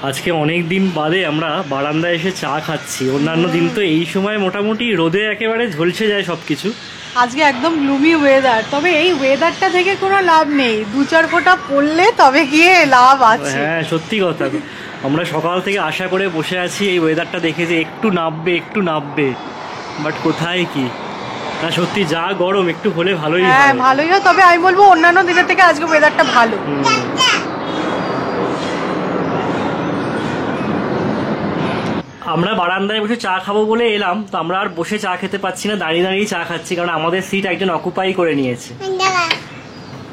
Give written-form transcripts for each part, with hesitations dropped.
আজকে অনেক দিন বাদে আমরা বারান্দায় এসে চা খাচ্ছি। অন্যান্য দিন তো এই সময় মোটামুটি রোদে একেবারে ঝলসে যায় সব কিছু। আজকে একদম গ্লুমি ওয়েদার, তবে এই ওয়েদারটা থেকে কোনো লাভ নেই, 2-4 ফোঁটা পড়লে তবে গিয়ে লাভ আছে। হ্যাঁ সত্যি কথা, আমরা সকাল থেকে আশা করে বসে আছি এই ওয়েদারটা দেখে যে একটু নামবে, বাট কোথায় কি না, সত্যি যা গরম, একটু হলে ভালোই হয়। হ্যাঁ ভালোই হয়, তবে আমি বলবো অন্যান্য দিনের থেকে আজকে ওয়েদারটা ভালো। আমরা বারান্দায় বসে চা খাবো বলে এলাম, তো আমরা আর বসে চা খেতে পাচ্ছি না, দাঁড়িয়ে দাঁড়িয়ে চা খাচ্ছি, কারণ আমাদের সিট একজন অকুপাই করে নিয়েছে।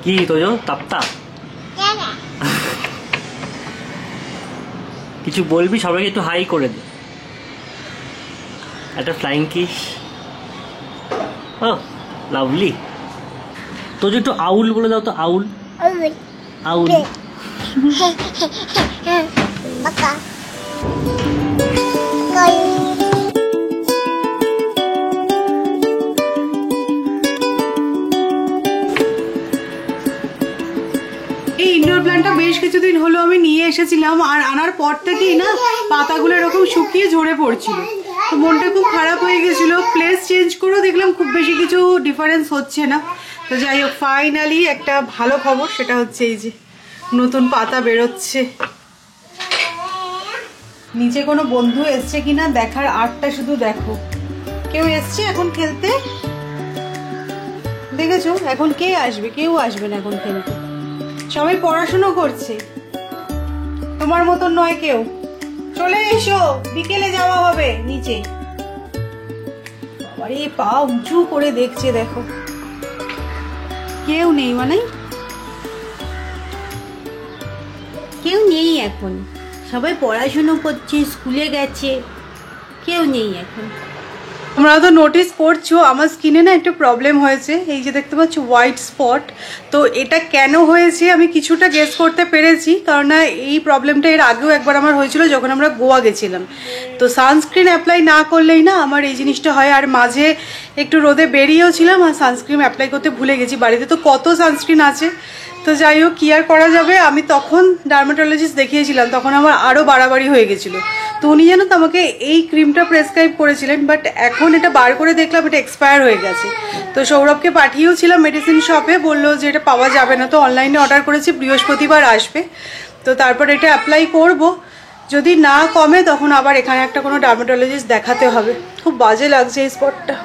কি তোজো তাপ্তা কিছু বলবি? সবাইকে একটু হাই করে দে, একটা ফ্লাইং কিস। ও লাভলি। তোজো একটু আউল বলে দাও তো, আউল আউল। এই ইনডোর প্ল্যান্টটা বেশ কিছুদিন হলো আমি নিয়ে এসেছিলাম, আর আনার পর থেকেই না পাতাগুলো এরকম শুকিয়ে ঝরে পড়ছিল, তো মনটা খুব খারাপ হয়ে গেছিল। প্লেস চেঞ্জ করেও দেখলাম খুব বেশি কিছু ডিফারেন্স হচ্ছে না। তো যাই হোক, ফাইনালি একটা ভালো খবর, সেটা হচ্ছে এই যে নতুন পাতা বেরোচ্ছে। নিচে কোনো বন্ধু এসছে কিনা দেখার আর্টটা শুধু দেখো। কেউ এসছে এখন খেলতে? দেখেছো, এখন কে আসবে? কেউ আসবে না এখন খেলতে, সবাই পড়াশুনো করছে। তোমার মতন নয় কেউ। চলে এসো, বিকেলে যাওয়া হবে নিচে। আরে পা উঁচু করে দেখছে, দেখো কেউ নেই, মানে কেউ নেই এখন, সবাই পড়াশুনো করছে, স্কুলে গেছে, কেউ নেই এখন। তোমরা তো নোটিস করছো আমার স্কিনে না একটু প্রবলেম হয়েছে, এই যে দেখতে পাচ্ছ হোয়াইট স্পট। তো এটা কেন হয়েছে আমি কিছুটা গেস করতে পেরেছি, কারণ না এই প্রবলেমটা এর আগেও একবার আমার হয়েছিল যখন আমরা গোয়া গেছিলাম। তো সানস্ক্রিন অ্যাপ্লাই না করলেই না আমার এই জিনিসটা হয়, আর মাঝে একটু রোদে বেরিয়েও ছিলাম আর সানস্ক্রিন অ্যাপ্লাই করতে ভুলে গেছি। বাড়িতে তো কত সানস্ক্রিন আছে, তো যাই হোক কি আর করা যাবে। আমি তখন ডার্মাটোলজিস্ট দেখিয়েছিলাম, তখন আমার আরও বাড়াবাড়ি হয়ে গেছিলো, তো উনি জানো তো আমাকে এই ক্রিমটা প্রেসক্রাইব করেছিলেন, বাট এখন এটা বার করে দেখলাম এটা এক্সপায়ার হয়ে গেছে। তো সৌরভকে পাঠিয়েও ছিলাম মেডিসিন শপে, বললো যে এটা পাওয়া যাবে না, তো অনলাইনে অর্ডার করেছি, বৃহস্পতিবার আসবে। তো তারপর এটা অ্যাপ্লাই করব, যদি না কমে তখন আবার এখানে একটা কোনো ডার্মাটোলজিস্ট দেখাতে হবে। খুব বাজে লাগছে এই স্পটটা।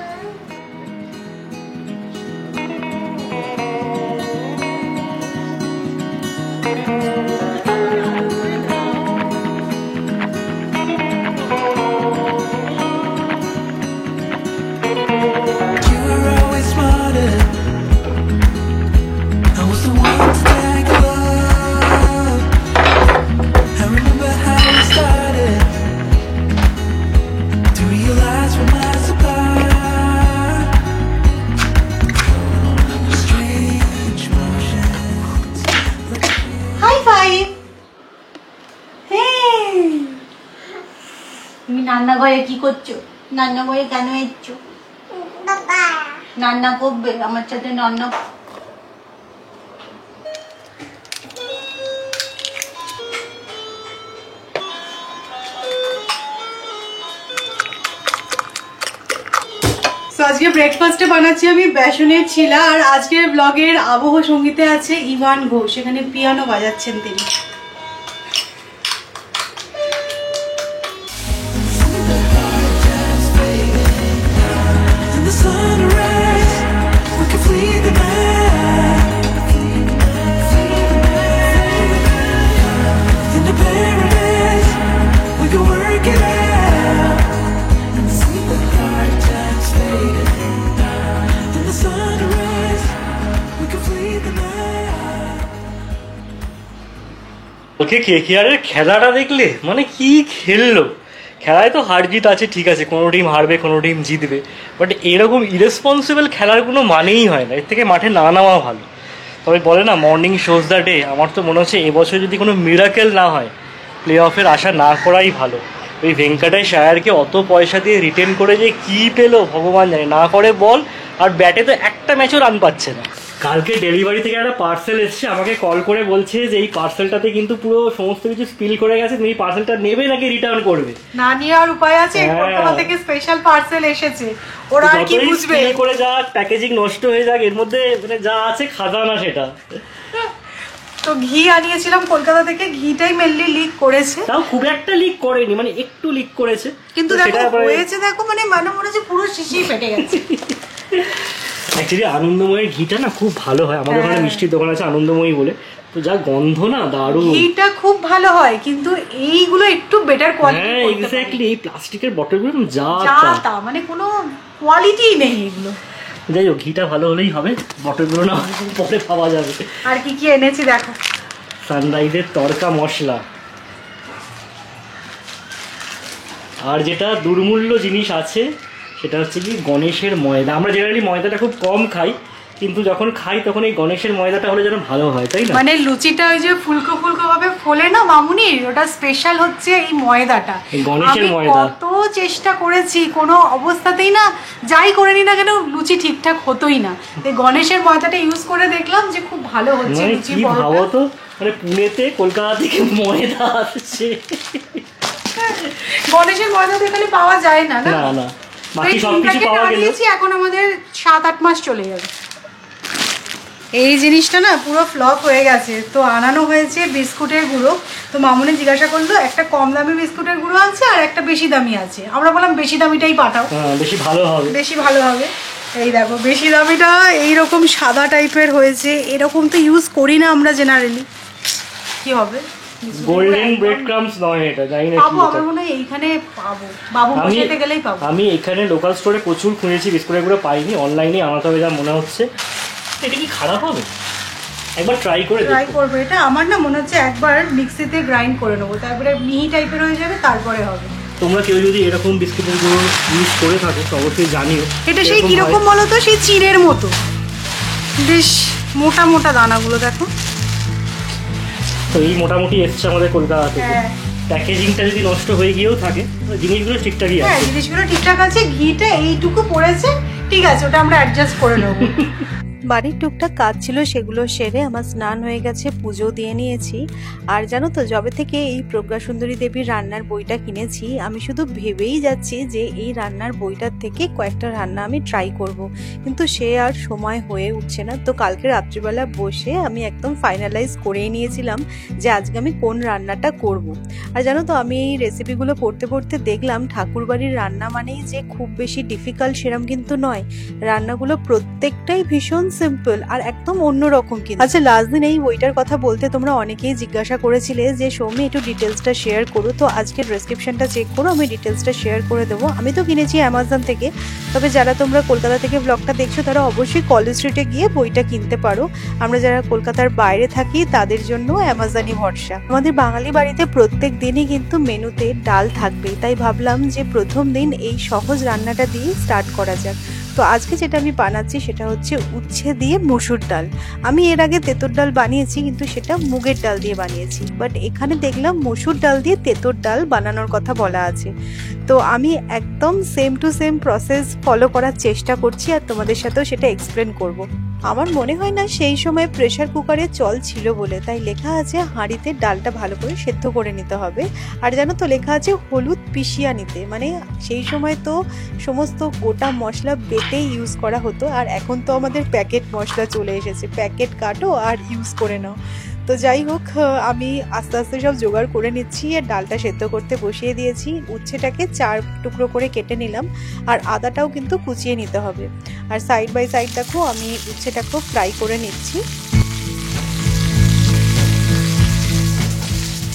রান্নাঘরে কি করছো? রান্নাঘরে কেন এসছো? রান্না করবে আমার সাথে? রান্না আজকে ব্রেকফাস্টে বানাচ্ছি আমি বেসনের ছিলা, আর আজকের ব্লগের আবহ সঙ্গীতে আছে ইভান ঘোষ, এখানে পিয়ানো বাজাচ্ছেন তিনি। ওকে কেকেআরের খেলাটা দেখলে, মানে কি খেললো! খেলায় তো হার জিত আছে, ঠিক আছে, কোনো টিম হারবে কোনো টিম জিতবে, বাট এরকম ইরেসপন্সিবল খেলার কোনো মানেই হয় না, এর থেকে মাঠে না নামা ভালো। তবে বলে না মর্নিং শোজ দ্য ডে, আমার তো মনে হচ্ছে এবছর যদি কোনো মিরাকেল না হয়, প্লে অফের আশা না করাই ভালো। ওই ভেঙ্কটেশ আয়ারকে অত পয়সা দিয়ে রিটেন করে যে কী পেলো ভগবান জানে, না করে বল আর ব্যাটে তো একটা ম্যাচও রান পাচ্ছে না। কালকে ডেলিভারি থেকে একটা পার্সেল এসছে, আমাকে কল করে বলছে যে এই পার্সেলটাতে কিন্তু পুরো সমস্ত কিছু স্পিল করে গেছে, তুমি এই পার্সেলটা নেবে নাকি রিটার্ন করবে। না নেওয়ার উপায় আছে, হ্যাঁ। কলকাতা থেকে স্পেশাল পার্সেল এসেছে, ওরা আর কি যতই বুঝবে। spill করে যাক, প্যাকেজিং নষ্ট হয়ে যাক, এর মধ্যে মানে যা আছে খাজানা সেটা। তো ঘি আনিয়েছিলাম কলকাতা থেকে, ঘিটাই মেনলি লিক করেছে, তাও খুব একটা লিক করেনি, মানে একটু লিক করেছে, কিন্তু তো দেখো সেটা পরে- হয়েছে, দেখো মানে মনে হচ্ছে পুরো শিশি ফেটে গেছে। অ্যাকচুয়ালি আনন্দময়ের ঘিটা না খুব ভালো হয়, আমাদের ওখানে হ্যাঁ। মিষ্টির দোকান আছে আনন্দময়ী বলে, তো যা গন্ধ না দারুণ। ঘিটা খুব ভালো হয়, কিন্তু এইগুলো একটু বেটার কোয়ালিটি। হ্যাঁ এক্স্যাক্টলি, এই প্লাস্টিকের বটলগুলো যা যা তা। তা মানে কোনো কোয়ালিটি নেই এগুলো। যাই হোক, ঘিটা ভালো হলেই হবে, বটলগুলো না পরে পাওয়া যাবে। আর কি কি এনেছি দেখো, সানরাইজের তড়কা মশলা, আর যেটা দুর্মূল্য জিনিস আছে সেটা হচ্ছে কি গণেশের ময়দা। আমরা জেনারেলি ময়দাটা খুব কম খাই, কিন্তু যখন খাই তখন এই গণেশের ময়দাটা হলে যেন ভালো হয়, তাই না? মানে লুচিটা ওই যে ফুলকো ফুলকো ভাবে ফোলে না মামুনির, ওটা স্পেশাল হচ্ছে এই ময়দাটা। এই গণেশের আমি ময়দা। কত চেষ্টা করেছি, কোনো অবস্থাতেই না, যাই করে নি না কেন লুচি ঠিকঠাক হতোই না। এই গণেশের ময়দাটা ইউজ করে দেখলাম যে খুব ভালো হচ্ছে মানে লুচি কি ভাবো পরোটা। তো, মানে পুনেতে কলকাতা থেকে ময়দা আসছে। গণেশের ময়দা তো এখানে পাওয়া যায় না, না না না, তো বাকি এই সবকিছু তিনটাকে পাওয়া গেলেও আনিয়েছি, এখন আমাদের 7-8 মাস চলে যাবে। এই জিনিসটা না পুরো ফ্লপ হয়ে গেছে, তো আনানো হয়েছে বিস্কুটের গুঁড়ো। তো মামুনি জিজ্ঞাসা করলো একটা কম দামি বিস্কুটের গুঁড়ো আছে আর একটা বেশি দামি আছে, আমরা বললাম বেশি দামিটাই পাঠাও, বেশি ভালো হবে। বেশি ভালো হবে। এই দেখো বেশি দামিটা এইরকম সাদা টাইপের হয়েছে, এরকম তো ইউজ করি না আমরা জেনারেলি, কি হবে? গোল্ডেন ব্রেড ক্রামস নয় এটা, জানি না পাবো, কি আমার মনে হয় এইখানে পাবো, বাবু বসাতে গেলেই পাবো। আমি এখানে লোকাল স্টোরে প্রচুর খুঁজেছি, বিস্কুটের গুলো পাইনি, অনলাইনে আনাতে হবে যা মনে হচ্ছে। এটা কি খারাপ হবে? একবার ট্রাই করে ট্রাই দেখো। করবো এটা, আমার না মনে হচ্ছে একবার মিক্সিতে গ্রাইন্ড করে নেবো, তারপরে মিহি টাইপের হয়ে যাবে, তারপরে হবে। তোমরা কেউ যদি এরকম বিস্কুটের গুলো ইউজ করে থাকো তো অবশ্যই জানিও। এটা সেই এরকম কিরকম হয়। বলো তো, সেই চিড়ের মতো, বেশ মোটা মোটা দানাগুলো দেখো। তো এই মোটামুটি এসছে আমাদের কলকাতা থেকে। হ্যাঁ। প্যাকেজিংটা যদি নষ্ট হয়ে গিয়েও থাকে তো জিনিসগুলো ঠিকঠাকই হ্যাঁ আছে। জিনিসগুলো ঠিকঠাক আছে, ঘিটা এইটুকু পড়েছে, ঠিক আছে, ওটা আমরা অ্যাডজাস্ট করে নেবো। বাড়ির টুকটাক কাজ ছিল, সেগুলো সেরে আমার স্নান হয়ে গেছে, পুজো দিয়ে নিয়েছি। আর জানো তো, যবে থেকে এই প্রজ্ঞা সুন্দরী দেবীর রান্নার বইটা কিনেছি, আমি শুধু ভেবেই যাচ্ছি যে এই রান্নার বইটার থেকে কয়েকটা রান্না আমি ট্রাই করব, কিন্তু সে আর সময় হয়ে উঠছে না। তো কালকে রাত্রিবেলা বসে আমি একদম ফাইনালাইজ করেই নিয়েছিলাম যে আজকে আমি কোন রান্নাটা করব। আর জানো তো, আমি এই রেসিপিগুলো পড়তে পড়তে দেখলাম ঠাকুরবাড়ির রান্না মানেই যে খুব বেশি ডিফিকাল্ট সেরম কিন্তু নয়, রান্নাগুলো প্রত্যেকটাই ভীষণ সিম্পল আর একদম অন্যরকম। কিন্তু আচ্ছা, লাস্ট দিন এই বইটার কথা বলতে তোমরা অনেকেই জিজ্ঞাসা করেছিলে যে সৌমি একটু ডিটেলসটা শেয়ার করো, তো আজকের ডেসক্রিপশনটা চেক করো, আমি ডিটেলসটা শেয়ার করে দেবো। আমি তো কিনেছি অ্যামাজন থেকে, তবে যারা তোমরা কলকাতা থেকে ব্লগটা দেখছো তারা অবশ্যই কলেজ স্ট্রিটে গিয়ে বইটা কিনতে পারো। আমরা যারা কলকাতার বাইরে থাকি তাদের জন্য অ্যামাজনই ভরসা। আমাদের বাঙালি বাড়িতে প্রত্যেক দিনই কিন্তু মেনুতে ডাল থাকবে, তাই ভাবলাম যে প্রথম দিন এই সহজ রান্নাটা দিয়ে স্টার্ট করা যাক। তো আজকে যেটা আমি বানাচ্ছি সেটা হচ্ছে উচ্ছে দিয়ে মসুর ডাল। আমি এর আগে তেঁতুর ডাল বানিয়েছি, কিন্তু সেটা মুগের ডাল দিয়ে বানিয়েছি, বাট এখানে দেখলাম মসুর ডাল দিয়ে তেঁতুর ডাল বানানোর কথা বলা আছে। তো আমি একদম same to same process follow করার চেষ্টা করছি আর তোমাদের সাথেও সেটা এক্সপ্লেন করব। আমার মনে হয় না সেই সময় প্রেসার কুকারে জল ছিল বলে, তাই লেখা আছে হাঁড়িতে ডালটা ভালো করে সেদ্ধ করে নিতে হবে। আর জানো তো লেখা আছে হলুদ পিষিয়া নিতে, মানে সেই সময় তো সমস্ত গোটা মশলা বেটে ইউজ করা হতো, আর এখন তো আমাদের প্যাকেট মশলা চলে এসেছে, প্যাকেট কাটো আর ইউজ করে নাও। তো যাই হোক, আমি আস্তে আস্তে সব জোগাড় করে নিচ্ছি আর ডালটা সেদ্ধ করতে বসিয়ে দিয়েছি। উচ্ছেটাকে 4 টুকরো করে কেটে নিলাম, আর আদাটাও কিন্তু কুচিয়ে নিতে হবে। আর সাইড বাই সাইড দেখো আমি উচ্ছেটাকেও ফ্রাই করে নিচ্ছি।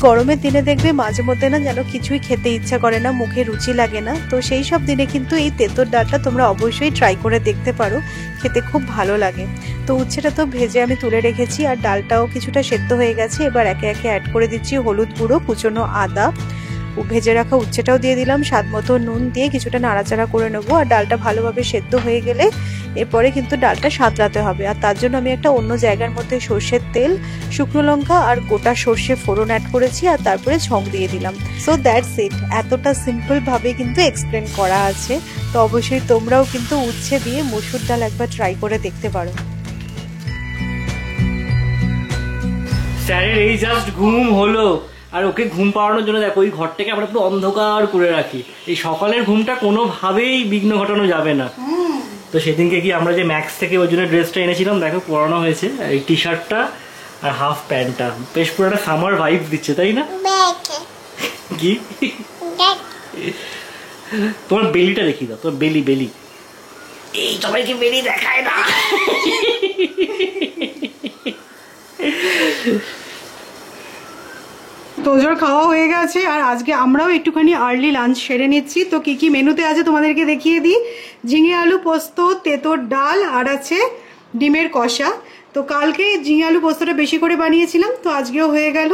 গরমের দিনে দেখবে মাঝে মধ্যে না যেন কিছুই খেতে ইচ্ছা করে না, মুখে রুচি লাগে না, তো সেই সব দিনে কিন্তু এই তেঁতুর ডালটা তোমরা অবশ্যই ট্রাই করে দেখতে পারো, খেতে খুব ভালো লাগে। তো উচ্ছেটা তো ভেজে আমি তুলে রেখেছি, আর ডালটাও কিছুটা সেদ্ধ হয়ে গেছে। এবার একে একে অ্যাড করে দিচ্ছি হলুদ গুঁড়ো, কুচনো আদা, ভেজে রাখা উচ্ছেটাও দিয়ে দিলাম, স্বাদ মতো নুন দিয়ে কিছুটা নাড়াচাড়া করে নেবো। আর ডালটা ভালোভাবে সেদ্ধ হয়ে গেলে এরপরে কিন্তু ডালটা সাঁতলাতে হবে। আর তার জন্য আমি একটা অন্য জায়গার মধ্যে সর্ষের তেল, শুকনো লঙ্কা আর গোটা সর্ষে ফোড়ন অ্যাড করেছি, আর তারপরে ঝোঁক দিয়ে দিলাম। সো দ্যাটস ইট, এতটা সিম্পলভাবে কিন্তু এক্সপ্লেন করা আছে। তো অবশ্যই তোমরাও কিন্তু উচ্ছে দিয়ে মসুর ডাল একবার ট্রাই করে দেখতে পারো। স্যারের এই জাস্ট ঘুম হলো, আর ওকে ঘুম পাড়ানোর জন্য দেখো ওই ঘরটাকে আমরা পুরো অন্ধকার করে রাখি। এই সকালের ঘুমটা কোনোভাবেই বিঘ্ন ঘটানো যাবে না। তো সেদিনকে কি আমরা যে ম্যাক্স থেকে ওই জন্য ড্রেসটা এনেছিলাম দেখো পরানো হয়েছে, এই টি শার্টটা আর হাফ প্যান্টটা বেশ পুরো একটা সামার ভাইব দিচ্ছে, তাই না? কি তোমার বেলিটা দেখি দাও, তোমার বেলি বেলি। এই সবাইকে বেলি দেখায় না। তোজোর খাওয়া হয়ে গেছে, আর আজকে আমরাও একটুখানি আর্লি লাঞ্চ সেরে নিচ্ছি। তো কি কি মেনুতে আছে তোমাদেরকে দেখিয়ে দিই। ঝিঙে আলু পোস্ত, তেঁতোর ডাল, আর আছে ডিমের কষা। তো কালকে ঝিঙে আলু পোস্তটা বেশি করে বানিয়েছিলাম, তো আজকেও হয়ে গেল।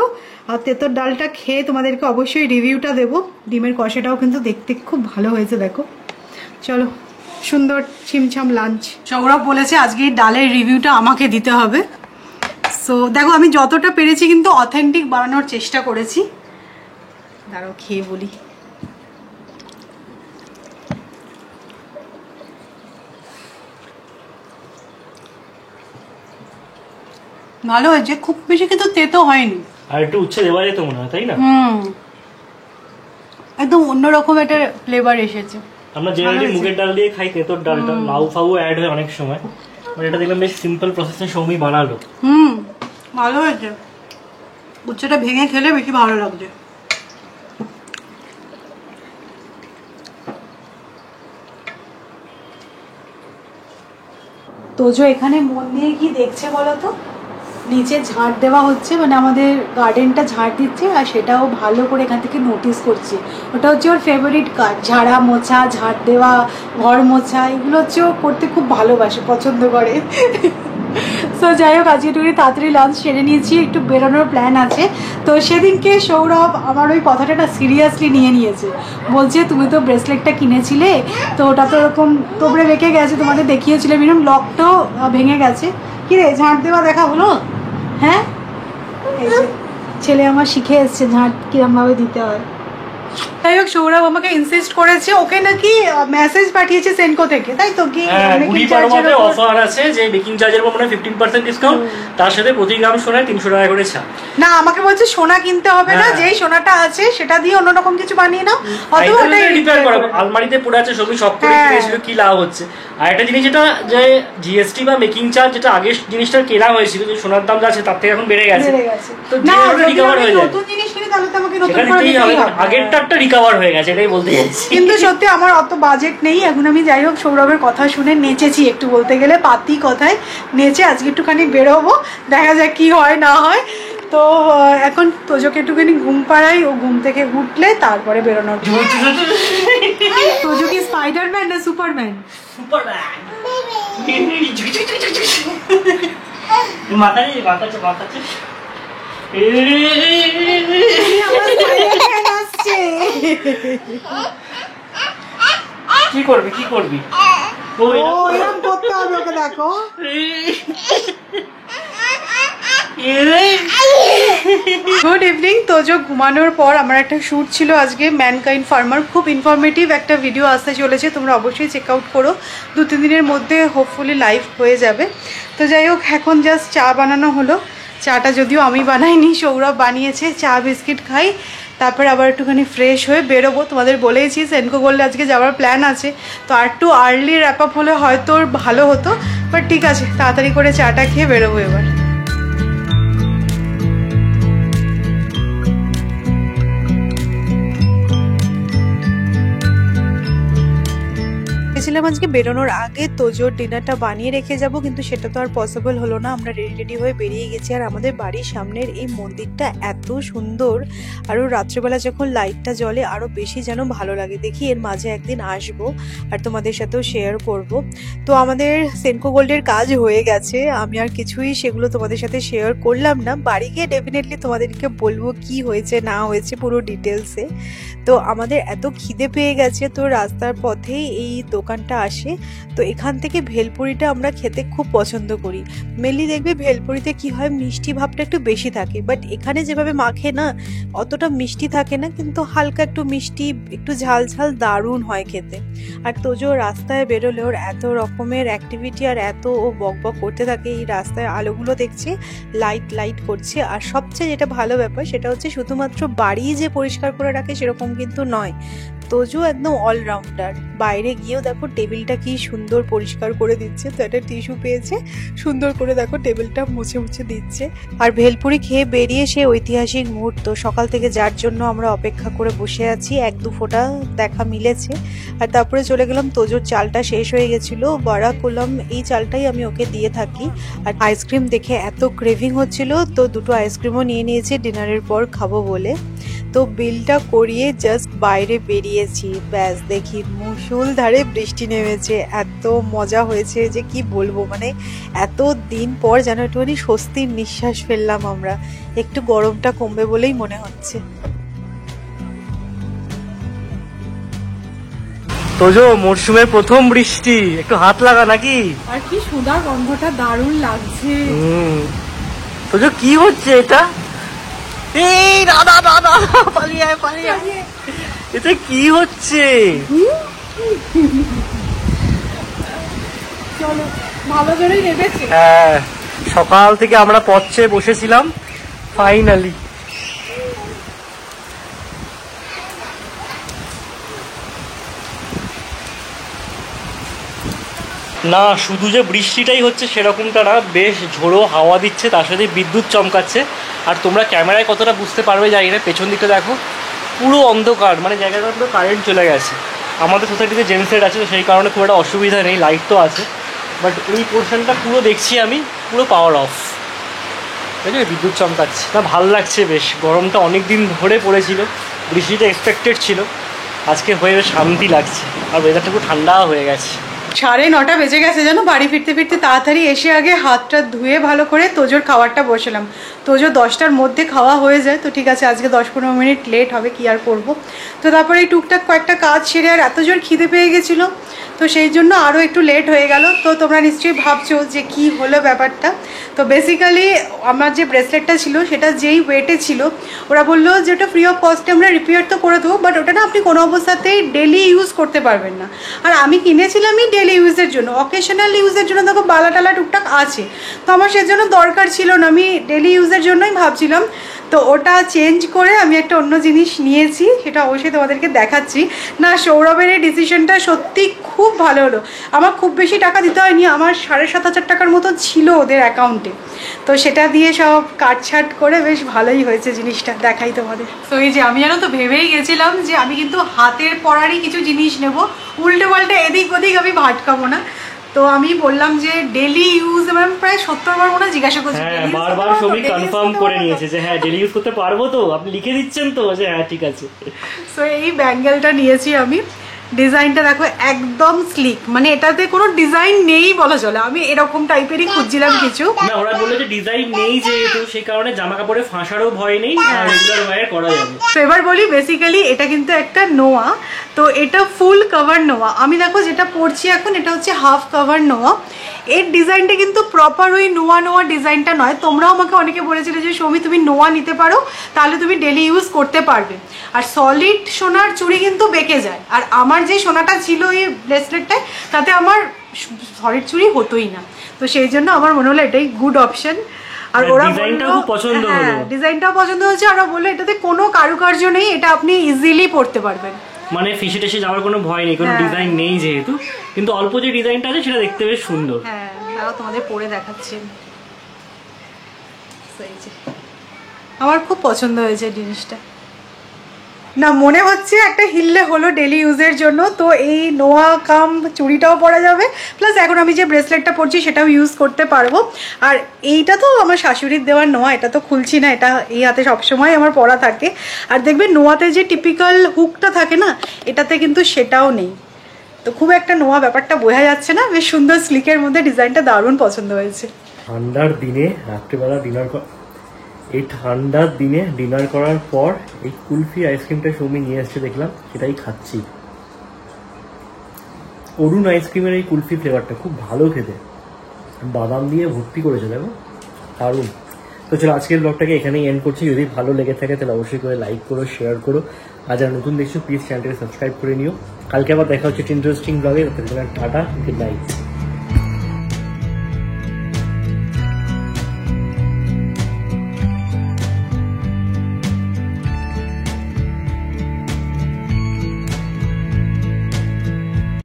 আর তেঁতোর ডালটা খেয়ে তোমাদেরকে অবশ্যই রিভিউটা দেবো। ডিমের কষাটাও কিন্তু দেখতে খুব ভালো হয়েছে, দেখো। চলো, সুন্দর ছিমছাম লাঞ্চ। সৌরভ বলেছে আজকে এই ডালের রিভিউটা আমাকে দিতে হবে। সো দেখো, আমি যতটা পেরেছি কিন্তু অথেন্টিক বানানোর চেষ্টা করেছি। দাঁড়াও খেয়ে বলি। ভালো হয়েছে, খুব বেশি কিন্তু তেতো হয়নি। আর একটু উচ্ছে দেওয়া যেত মনে হয়, তাই না? একদম অন্যরকম একটা ফ্লেভার এসেছে। আমরা জেনারেলি মুগের ডাল দিয়ে খাই তেঁতোর ডালটা, লাউ ফাউ অ্যাড হয় অনেক সময়, বাট এটা দেখলাম বেশ সিম্পল প্রসেসে সৌমি বানালো। ভালো হয়েছে, উচ্ছেটা ভেঙে খেলে বেশি ভালো লাগছে। তোজো এখানে মন দিয়ে কি দেখছে বলো তো? নিচে ঝাড় দেওয়া হচ্ছে, মানে আমাদের গার্ডেনটা ঝাড় দিচ্ছে, আর সেটাও ভালো করে এখান থেকে নোটিস করছে। ওটা হচ্ছে ওর ফেভারিট কাজ, ঝাড়া মোছা, ঝাড় দেওয়া, ঘর মোছা, এগুলো হচ্ছে ও করতে খুব ভালোবাসে, পছন্দ করে। সো যাই হোক, আজকে একটু তাড়াতাড়ি লাঞ্চ সেরে নিয়েছি, একটু বেরোনোর প্ল্যান আছে। তো সেদিনকে সৌরভ আমার ওই কথাটা না সিরিয়াসলি নিয়ে নিয়েছে। বলছে তুমি তো ব্রেসলেটটা কিনেছিলে, তো ওটা তো ওরকম তোবড়ে রেখে গেছে, তোমাদের দেখিয়েছিলাম, এরকম লকটাও ভেঙে গেছে। কি রে, ঝাঁট দেওয়া দেখা হলো? হ্যাঁ, এই যে ছেলে আমার শিখে এসছে ঝাঁট কিরমভাবে দিতে হয়। যাই হোক, সৌরভ আমাকে ইনসিস্ট করেছে, ওকে নাকি মেসেজ পাঠিয়েছে সেনকো থেকে, তাই তো? কি অফার আছে যে মেকিং চার্জের উপর মানে 15% ডিসকাউন্ট, তার সাথে প্রতি গ্রাম সোনায় 300 টাকা করে ছাড়। না, আমাকে বলছে সোনা কিনতে হবে না, যেই সোনাটা আছে সেটা দিয়ে অন্যরকম কিছু বানিয়ে নাও, অথবা ওটাই রিপেয়ার করো। আলমারিতে পড়ে আছে সবই, সব করে কিনেছিল, কি লাভ হচ্ছে? আর একটা জিনিস যেটা যে জিএসটি বা মেকিং চার্জ, যেটা আগে জিনিসটা কেনা হয়েছিল, যে সোনার দাম যা আছে তার থেকে এখন বেড়ে গেছে, তো রিকভার হয়ে যায়। নতুন জিনিস কিনে তাহলে তো আমাকে নতুন করে নিতেই হবে, আগেরটা একটা রিকভার হয়ে গেছে, এটাই বলতে চাইছি। কিন্তু সত্যি আমার অত বাজেট নেই এখন। আমি যাই হোক সৌরভের কথা শুনে নেচেছি একটু, বলতে গেলে পাতি কথায় নেচে আজকে একটুখানি বেরোবো, দেখা যাক কি হয় না হয়। তো এখন তোজোকে একটুখানি ঘুম পাড়াই, ও ঘুম থেকে উঠলে তারপরে বেরোনোর। তোজো কি স্পাইডারম্যান না সুপারম্যান? কি করবি, কি করবি? এরকম করতে হবে ওকে, দেখো। Good evening. তোজো ঘুমানোর পর আমার একটা শ্যুট ছিল আজকে, ম্যানকাইন্ড ফার্মার, খুব ইনফরমেটিভ একটা ভিডিও আসতে চলেছে, তোমরা অবশ্যই চেক আউট করো। 2-3 দিনের মধ্যে হোপফুলি লাইভ হয়ে যাবে। তো যাই হোক, এখন জাস্ট চা বানানো হলো। চাটা যদিও আমি বানাইনি, সৌরভ বানিয়েছে। চা বিস্কিট খাই, তারপরে আবার একটুখানি ফ্রেশ হয়ে বেরোবো। তোমাদের বলেইছি সেনকো বললে আজকে যাওয়ার প্ল্যান আছে, তো আর একটু আর্লি র্যাপ আপ হলে হয়তো ভালো হতো, বাট ঠিক আছে, তাড়াতাড়ি করে চাটা খেয়ে বেরোবো এবার। ভেবেছিলাম আজকে বেরোনোর আগে তোজোর ডিনারটা বানিয়ে রেখে যাব, কিন্তু সেটা তো আর পসিবল হলো না। আমরা রেডি হয়ে বেরিয়ে গেছি। আর আমাদের বাড়ির সামনের এই মন্দিরটা এত সুন্দর, আরও রাত্রেবেলা যখন লাইটটা জ্বলে আরও বেশি যেন ভালো লাগে। দেখি এর মাঝে একদিন আসবো আর তোমাদের সাথেও শেয়ার করব। তো আমাদের সেনকো গোল্ডের কাজ হয়ে গেছে, আমি আর কিছুই সেগুলো তোমাদের সাথে শেয়ার করলাম না। বাড়ি গিয়ে ডেফিনেটলি তোমাদেরকে বলবো কি হয়েছে না হয়েছে পুরো ডিটেলসে। তো আমাদের এত খিদে পেয়ে গেছে, তো রাস্তার পথেই এই দোকানটা আসে। তো এখান থেকে ভেলপুরিটা আমরা খেতে খুব পছন্দ করি। মেনলি দেখবে ভেলপুরিতে কি হয়, মিষ্টি ভাবটা একটু বেশি থাকে, বাট এখানে যেভাবে মাখে না অতটা মিষ্টি থাকে না, কিন্তু হালকা একটু মিষ্টি একটু ঝাল ঝাল দারুণ হয় খেতে। আর তোজো রাস্তায় বেরোলে ওর এত রকমের অ্যাক্টিভিটি আর এত ও বকবক করতে থাকে। এই রাস্তায় আলোগুলো দেখছে লাইট করছে। আর সবচেয়ে যেটা ভালো ব্যাপার সেটা হচ্ছে শুধুমাত্র বাড়ি যে পরিষ্কার করে রাখে সেরকম কিন্তু নয়, তোজো একদম অলরাউন্ডার। বাইরে গিয়েও দেখো টেবিলটা কি সুন্দর পরিষ্কার করে দিচ্ছে। তো একটা টিস্যু পেয়েছে, সুন্দর করে দেখো টেবিলটা মুছে দিচ্ছে। আর ভেলপুরি খেয়ে বেরিয়ে সে ঐতিহাসিক মুহূর্ত, সকাল থেকে যার জন্য আমরা অপেক্ষা করে বসে আছি, 1-2 ফোঁটা দেখা মিলেছে। আর তারপরে চলে গেলাম, তোজোর চালটা শেষ হয়ে গেছিলো, বড়া কলম এই চালটাই আমি ওকে দিয়ে থাকি। আর আইসক্রিম দেখে এত ক্রেভিং হচ্ছিল, তো 2টো আইসক্রিমও নিয়ে নিয়েছি ডিনারের পর খাবো বলে। তো বিলটা করিয়ে জাস্ট বাইরে বেরিয়েছি, ব্যাস দেখি মুষলধারে বৃষ্টি নেমেছে। এত মজা হয়েছে যে কি বলবো, মানে এত দিন পর যেন একটুখানি স্বস্তির নিঃশ্বাস ফেললাম আমরা। একটু গরমটা কমবে বলেই মনে হচ্ছে। তোজো মরশুমের প্রথম বৃষ্টি, একটু হাত লাগা নাকি? আর কি সুন্দর গন্ধটা, দারুণ লাগছে। তোজো কি হচ্ছে এটা? এই দাদা পালিয়ে এটা কি হচ্ছে? চলো, ভালো করেই নেমেছে। হ্যাঁ, সকাল থেকে আমরা পথ চেয়ে বসেছিলাম, ফাইনালি। না শুধু যে বৃষ্টিটাই হচ্ছে সেরকমটা না, বেশ ঝোড়ো হাওয়া দিচ্ছে, তার সাথে বিদ্যুৎ চমকাচ্ছে। আর তোমরা ক্যামেরায় কতটা বুঝতে পারবে জানি না, পেছন দিকটা দেখো পুরো অন্ধকার, মানে জায়গাটা পুরো কারেন্ট চলে গেছে। আমাদের সোসাইটিতে জেনসেট আছে, তো সেই কারণে খুব একটা অসুবিধা নেই, লাইট তো আছে, বাট এই পোর্শনটা পুরো দেখছি আমি পুরো পাওয়ার অফ। ঠিক আছে, বিদ্যুৎ চমকাচ্ছে না, ভালো লাগছে বেশ। গরমটা অনেক দিন ধরে পড়েছিল, বৃষ্টিটা এক্সপেক্টেড ছিল, আজকে হয়ে শান্তি লাগছে। আর ওয়েদারটা খুব ঠান্ডা হয়ে গেছে। 9:30 বেজে গেছে জানো। বাড়ি ফিরতে তাড়াতাড়ি এসে আগে হাতটা ধুয়ে ভালো করে তোজোর খাবারটা বসালাম। তোজো 10টার মধ্যে খাওয়া হয়ে যায়, তো ঠিক আছে আজকে 10-15 মিনিট লেট হবে, কি আর করবো। তো তারপরে এই টুকটাক কয়েকটা কাজ সেরে আর এত জোর খিদে পেয়ে গেছিলো, তো সেই জন্য আরও একটু লেট হয়ে গেল। তো তোমরা নিশ্চয়ই ভাবছো যে কি হলো ব্যাপারটা। তো বেসিক্যালি আমার যে ব্রেসলেটটা ছিল সেটা যেই ওয়েটে ছিল, ওরা বললো যে ওটা ফ্রি অফ কস্টে আমরা রিপেয়ার তো করে দেবো, বাট ওটা না আপনি কোনো অবস্থাতেই ডেলি ইউজ করতে পারবেন না। আর আমি কিনেছিলামই ডেলি ইউজের জন্য, অকেশনাল ইউজের জন্য দেখো বালা টালা টুকটাক আছে, তো আমার সেজন্য দরকার ছিল না, আমি ডেলি ইউজের জন্যই ভাবছিলাম। তো ওটা চেঞ্জ করে আমি একটা অন্য জিনিস নিয়েছি, সেটা অবশ্যই তোমাদেরকে দেখাচ্ছি। না সৌরভের এই ডিসিশনটা সত্যি খুব ভালো হলো। আমার খুব বেশি টাকা দিতে হয়নি, আমার 7,500 টাকার মতো ছিল ওদের অ্যাকাউন্টে, তো সেটা দিয়ে সব কাটছাট করে বেশ ভালোই হয়েছে জিনিসটা। দেখাই তোমাদের। তো এই যে আমি জানো তো ভেবেই গেছিলাম যে আমি কিন্তু হাতের পরারই কিছু জিনিস নেব, উল্টে পাল্টে এদিক ওদিক আমি ভাটকাবো না। তো আমি বললাম যে ডেলি ইউজ, আমি প্রায় 70 বার মনে জিজ্ঞাসা করছি, হ্যাঁ বারবার সবই কনফার্ম করে নিয়েছে যে হ্যাঁ ডেলি ইউজ করতে পারবো, তো আপনি লিখে দিচ্ছেন তো যে হ্যাঁ ঠিক আছে। সো এই ব্যাঙ্গেলটা নিয়েছি আমি, ডিজাইনটা দেখো একদম স্লিক, মানে এটাতে কোনো ডিজাইন নেই বলা চলে। আমি এরকম টাইপেরই খুঁজছিলাম কিছু, না ওরা বললো যে ডিজাইন নেই যেহেতু সেই কারণে জামা কাপড়ে ফাঁসারও ভয় নেই, আর রেগুলার ওয়্যার করা যাবে। তো এবার বলি বেসিক্যালি এটা কিন্তু একটা নোয়া, তো এটা ফুল কভার নোয়া। আমি দেখো যেটা পরছি এখন এটা হচ্ছে হাফ কভার নোয়া। এর ডিজাইনটা কিন্তু প্রপার ওই নোয়া ডিজাইনটা নয়। তোমরাও আমাকে অনেকে বলেছিলে যে সৌমি তুমি নোয়া নিতে পারো, তাহলে তুমি ডেলি ইউজ করতে পারবে। আর সলিড সোনার চুড়ি কিন্তু বেঁকে যায়, আর আমার যে সোনাটা ছিল এই ব্রেসলেটটায় তাতে আমার সলিড চুড়ি হতোই না, তো সেই জন্য আমার মনে হলো এটাই গুড অপশন। আর ওরা ডিজাইনটাও পছন্দ হলো, ডিজাইনটাও পছন্দ হয়েছে। ওরা বললো এটাতে কোনো কারুকার্য নেই, এটা আপনি ইজিলি পরতে পারবেন, মানে ফেসে টেসে যাওয়ার কোনো ভয় নেই, কোনো ডিজাইন নেই যেহেতু, কিন্তু অল্প যে ডিজাইনটা আছে সেটা দেখতে বেশ সুন্দর। হ্যাঁ তারাও তোমাদের পরে দেখাচ্ছি। আমার খুব পছন্দ হয়েছে জিনিসটা। না মনে হচ্ছে একটা হিললে হলো ডেলি ইউজের জন্য। তো এই নোয়া কাম চুড়িটাও পরা যাবে, প্লাস এখন আমি যে ব্রেসলেটটা পরছি সেটাও ইউজ করতে পারবো। আর এইটা তো আমার শাশুড়ির দেওয়ার নোয়া, এটা তো খুলছি না, এটা এই হাতে সবসময় আমার পরা থাকে। আর দেখবে নোয়াতে যে টিপিক্যাল হুকটা থাকে না, এটাতে কিন্তু সেটাও নেই। তো খুব একটা নোয়া ব্যাপারটা বোঝা যাচ্ছে না, বেশ সুন্দর স্লিকের মধ্যে ডিজাইনটা দারুণ পছন্দ হয়েছে। ঠান্ডার দিনে রাত্রিবেলা এই ঠান্ডার দিনে ডিনার করার পর এই কুলফি আইসক্রিমটা সৌমি নিয়ে আসছে দেখলাম, সেটাই খাচ্ছি। অরুণ আইসক্রিমের এই কুলফি ফ্লেভারটা খুব ভালো খেতে, বাদাম দিয়ে ভর্তি করেছে দেখো, দারুণ। তো চলো আজকের ব্লগটাকে এখানেই এন্ড করছি। যদি ভালো লেগে থাকে তাহলে অবশ্যই করে লাইক করো, শেয়ার করো। আর যারা নতুন দেখছো প্লিজ চ্যানেলটাকে সাবস্ক্রাইব করে নিও। কালকে আবার দেখা হচ্ছে ইন্টারেস্টিং ব্লগে। Tata, good night.